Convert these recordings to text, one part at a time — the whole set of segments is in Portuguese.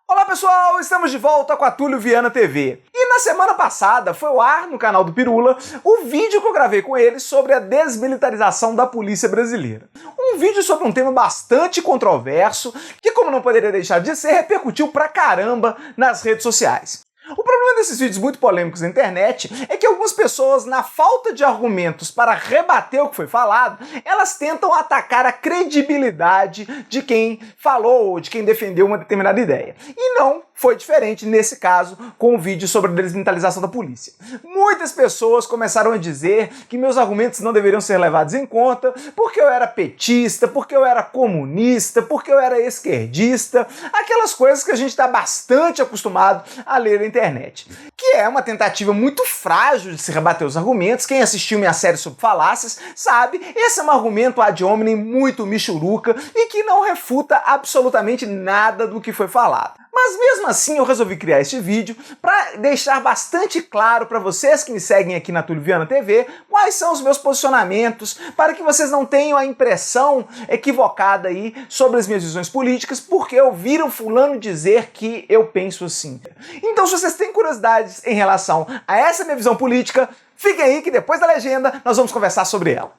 Olá pessoal, estamos de volta com a Túlio Viana TV. E na semana passada foi ao ar no canal do Pirula o vídeo que eu gravei com ele sobre a desmilitarização da polícia brasileira. Um vídeo sobre um tema bastante controverso que, como não poderia deixar de ser, repercutiu pra caramba nas redes sociais. O problema desses vídeos muito polêmicos na internet é que algumas pessoas, na falta de argumentos para rebater o que foi falado, elas tentam atacar a credibilidade de quem falou ou de quem defendeu uma determinada ideia. E não foi diferente nesse caso com o vídeo sobre a desmilitarização da polícia. Muitas pessoas começaram a dizer que meus argumentos não deveriam ser levados em conta porque eu era petista, porque eu era comunista, porque eu era esquerdista, aquelas coisas que a gente está bastante acostumado a ler na internet. Que é uma tentativa muito frágil de se rebater os argumentos. Quem assistiu minha série sobre falácias sabe, esse é um argumento ad hominem muito michuruca e que não refuta absolutamente nada do que foi falado. Mas mesmo assim eu resolvi criar este vídeo para deixar bastante claro para vocês que me seguem aqui na Túlio Viana TV quais são os meus posicionamentos, para que vocês não tenham a impressão equivocada aí sobre as minhas visões políticas, porque ouviram fulano dizer que eu penso assim. Então, se vocês têm curiosidades em relação a essa minha visão política, fiquem aí que depois da legenda nós vamos conversar sobre ela.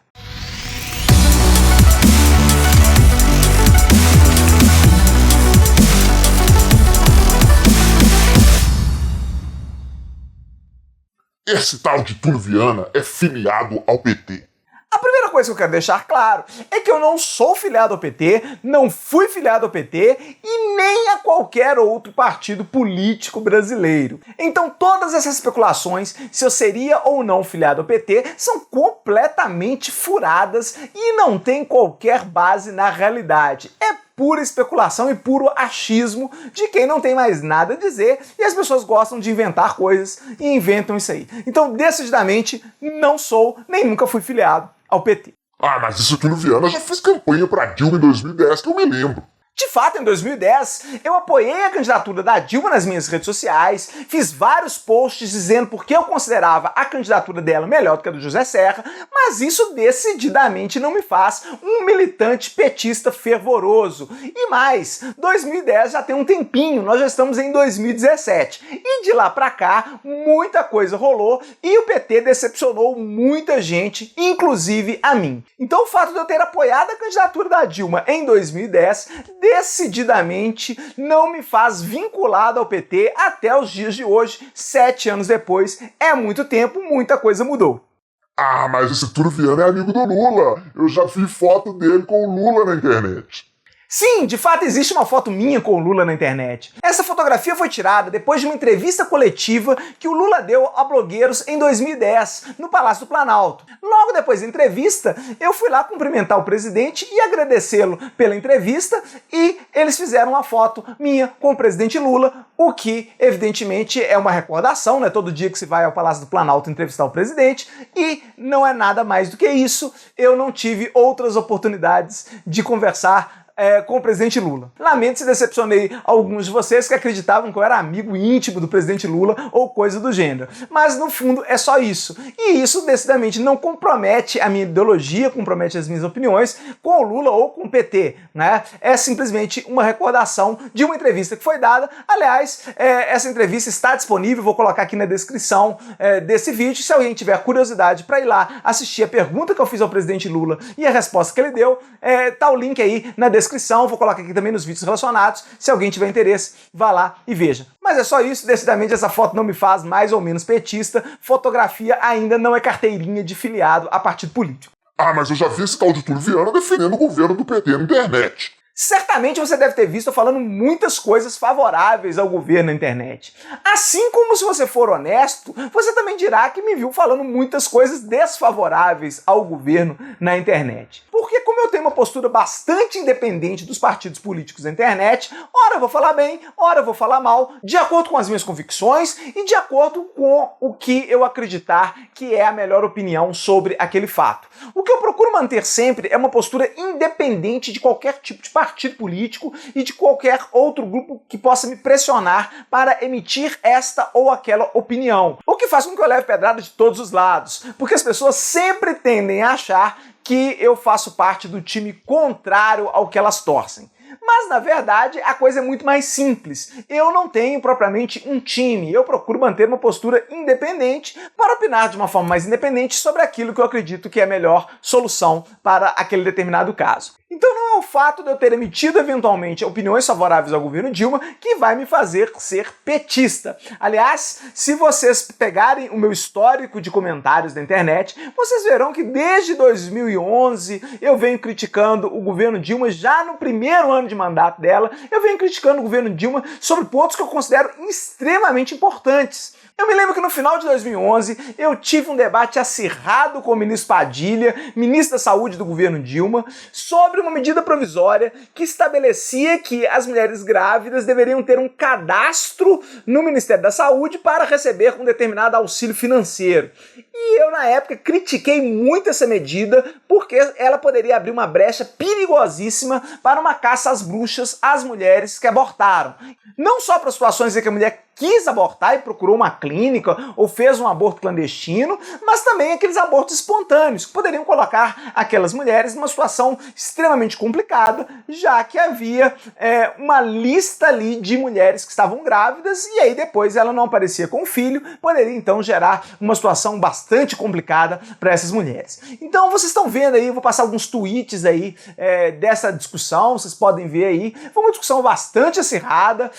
Esse tal de Túlio Viana é filiado ao PT. A primeira coisa que eu quero deixar claro é que eu não sou filiado ao PT, não fui filiado ao PT e nem a qualquer outro partido político brasileiro. Então todas essas especulações, se eu seria ou não filiado ao PT, são completamente furadas e não têm qualquer base na realidade. É pura especulação e puro achismo de quem não tem mais nada a dizer e as pessoas gostam de inventar coisas e inventam isso aí. Então, decididamente, não sou nem nunca fui filiado ao PT. Ah, mas esse Túlio Viana já fez campanha pra Dilma em 2010, que eu me lembro. De fato, em 2010, eu apoiei a candidatura da Dilma nas minhas redes sociais, fiz vários posts dizendo porque eu considerava a candidatura dela melhor do que a do José Serra, mas isso decididamente não me faz um militante petista fervoroso. E mais, 2010 já tem um tempinho, nós já estamos em 2017. E de lá pra cá, muita coisa rolou e o PT decepcionou muita gente, inclusive a mim. Então o fato de eu ter apoiado a candidatura da Dilma em 2010 decididamente não me faz vinculado ao PT até os dias de hoje, 7 anos depois. É muito tempo, muita coisa mudou. Ah, mas esse Túlio Viana é amigo do Lula. Eu já vi foto dele com o Lula na internet. Sim, de fato existe uma foto minha com o Lula na internet. Essa fotografia foi tirada depois de uma entrevista coletiva que o Lula deu a blogueiros em 2010, no Palácio do Planalto. Logo depois da entrevista, eu fui lá cumprimentar o presidente e agradecê-lo pela entrevista e eles fizeram uma foto minha com o presidente Lula, o que evidentemente é uma recordação, né? Todo dia que se vai ao Palácio do Planalto entrevistar o presidente e não é nada mais do que isso. Eu não tive outras oportunidades de conversar com o presidente Lula. Lamento se decepcionei alguns de vocês que acreditavam que eu era amigo íntimo do presidente Lula ou coisa do gênero. Mas no fundo é só isso. E isso decididamente não compromete a minha ideologia, compromete as minhas opiniões com o Lula ou com o PT, né? É simplesmente uma recordação de uma entrevista que foi dada. Aliás, essa entrevista está disponível, vou colocar aqui na descrição desse vídeo. Se alguém tiver curiosidade para ir lá assistir a pergunta que eu fiz ao presidente Lula e a resposta que ele deu, tá o link aí na descrição, vou colocar aqui também nos vídeos relacionados, se alguém tiver interesse, vá lá e veja. Mas é só isso, decididamente essa foto não me faz mais ou menos petista, fotografia ainda não é carteirinha de filiado a partido político. Ah, mas eu já vi esse tal de Túlio Viana defendendo o governo do PT na internet. Certamente você deve ter visto eu falando muitas coisas favoráveis ao governo na internet. Assim como, se você for honesto, você também dirá que me viu falando muitas coisas desfavoráveis ao governo na internet. Porque como eu tenho uma postura bastante independente dos partidos políticos na internet, ora eu vou falar bem, ora eu vou falar mal, de acordo com as minhas convicções e de acordo com o que eu acreditar que é a melhor opinião sobre aquele fato. O que eu procuro manter sempre é uma postura independente de qualquer tipo de partido político e de qualquer outro grupo que possa me pressionar para emitir esta ou aquela opinião. O que faz com que eu leve pedrada de todos os lados, porque as pessoas sempre tendem a achar que eu faço parte do time contrário ao que elas torcem. Mas, na verdade, a coisa é muito mais simples. Eu não tenho propriamente um time, eu procuro manter uma postura independente para opinar de uma forma mais independente sobre aquilo que eu acredito que é a melhor solução para aquele determinado caso. Então não é o fato de eu ter emitido eventualmente opiniões favoráveis ao governo Dilma que vai me fazer ser petista. Aliás, se vocês pegarem o meu histórico de comentários da internet, vocês verão que desde 2011 eu venho criticando o governo Dilma, já no primeiro ano de mandato dela, eu venho criticando o governo Dilma sobre pontos que eu considero extremamente importantes. Eu me lembro que no final de 2011 eu tive um debate acirrado com o ministro Padilha, ministro da Saúde do governo Dilma, sobre uma medida provisória que estabelecia que as mulheres grávidas deveriam ter um cadastro no Ministério da Saúde para receber um determinado auxílio financeiro. E eu, na época, critiquei muito essa medida porque ela poderia abrir uma brecha perigosíssima para uma caça às bruxas às mulheres que abortaram. Não só para situações em que a mulher quis abortar e procurou uma clínica ou fez um aborto clandestino, mas também aqueles abortos espontâneos, que poderiam colocar aquelas mulheres numa situação extremamente complicada, já que havia uma lista ali de mulheres que estavam grávidas e aí depois ela não aparecia com o filho, poderia então gerar uma situação bastante complicada para essas mulheres. Então vocês estão vendo aí, eu vou passar alguns tweets aí dessa discussão, vocês podem ver aí, foi uma discussão bastante acirrada,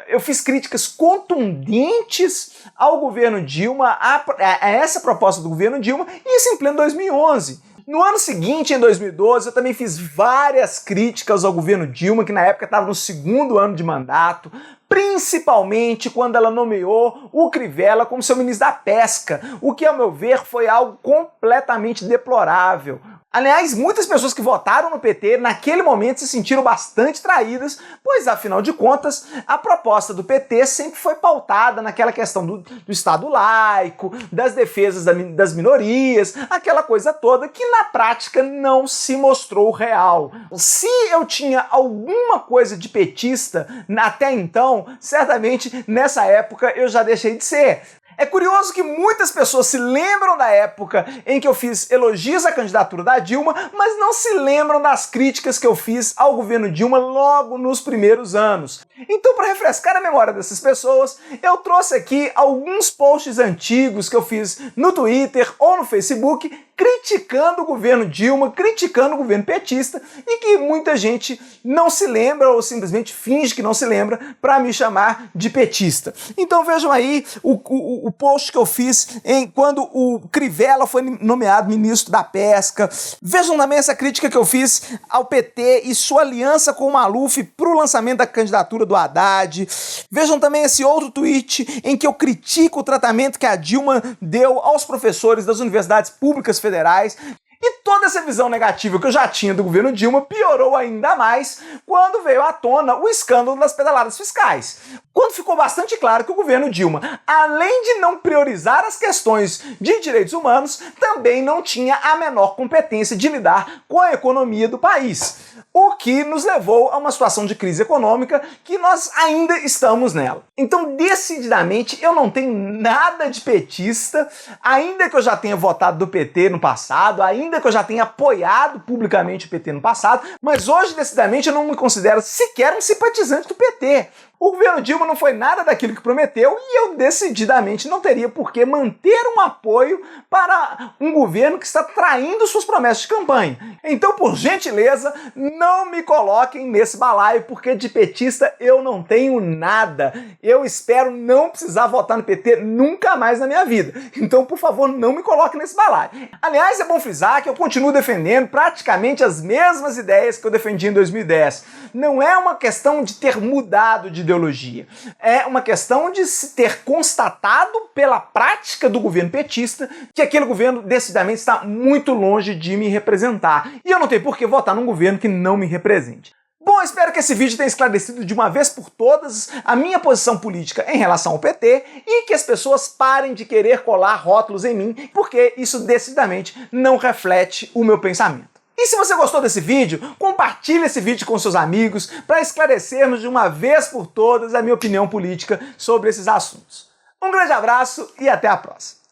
eu fiz críticas contundentes ao governo Dilma, a essa proposta do governo Dilma, e isso em pleno 2011. No ano seguinte, em 2012, eu também fiz várias críticas ao governo Dilma, que na época estava no segundo ano de mandato, principalmente quando ela nomeou o Crivella como seu ministro da Pesca, o que, ao meu ver, foi algo completamente deplorável. Aliás, muitas pessoas que votaram no PT naquele momento se sentiram bastante traídas, pois, afinal de contas, a proposta do PT sempre foi pautada naquela questão do Estado laico, das defesas das minorias, aquela coisa toda que na prática não se mostrou real. Se eu tinha alguma coisa de petista até então, certamente nessa época eu já deixei de ser. É curioso que muitas pessoas se lembram da época em que eu fiz elogios à candidatura da Dilma, mas não se lembram das críticas que eu fiz ao governo Dilma logo nos primeiros anos. Então, para refrescar a memória dessas pessoas, eu trouxe aqui alguns posts antigos que eu fiz no Twitter ou no Facebook criticando o governo Dilma, criticando o governo petista e que muita gente não se lembra ou simplesmente finge que não se lembra para me chamar de petista. Então vejam aí o post que eu fiz quando o Crivella foi nomeado ministro da Pesca. Vejam também essa crítica que eu fiz ao PT e sua aliança com o Maluf para o lançamento da candidatura do Haddad. Vejam também esse outro tweet em que eu critico o tratamento que a Dilma deu aos professores das universidades públicas federais. E toda essa visão negativa que eu já tinha do governo Dilma piorou ainda mais quando veio à tona o escândalo das pedaladas fiscais. Quando ficou bastante claro que o governo Dilma, além de não priorizar as questões de direitos humanos, também não tinha a menor competência de lidar com a economia do país. O que nos levou a uma situação de crise econômica que nós ainda estamos nela. Então, decididamente, eu não tenho nada de petista, ainda que eu já tenha votado do PT no passado, ainda que eu já tenha apoiado publicamente o PT no passado, mas hoje, decididamente, eu não me considero sequer um simpatizante do PT. O governo Dilma não foi nada daquilo que prometeu e eu decididamente não teria por que manter um apoio para um governo que está traindo suas promessas de campanha. Então, por gentileza, não me coloquem nesse balaio, porque de petista eu não tenho nada. Eu espero não precisar votar no PT nunca mais na minha vida. Então, por favor, não me coloquem nesse balaio. Aliás, é bom frisar que eu continuo defendendo praticamente as mesmas ideias que eu defendi em 2010. Não é uma questão de ter mudado de ideologia. É uma questão de se ter constatado pela prática do governo petista que aquele governo decididamente está muito longe de me representar. E eu não tenho por que votar num governo que não me represente. Bom, espero que esse vídeo tenha esclarecido de uma vez por todas a minha posição política em relação ao PT e que as pessoas parem de querer colar rótulos em mim, porque isso decididamente não reflete o meu pensamento. E se você gostou desse vídeo, compartilhe esse vídeo com seus amigos para esclarecermos de uma vez por todas a minha opinião política sobre esses assuntos. Um grande abraço e até a próxima!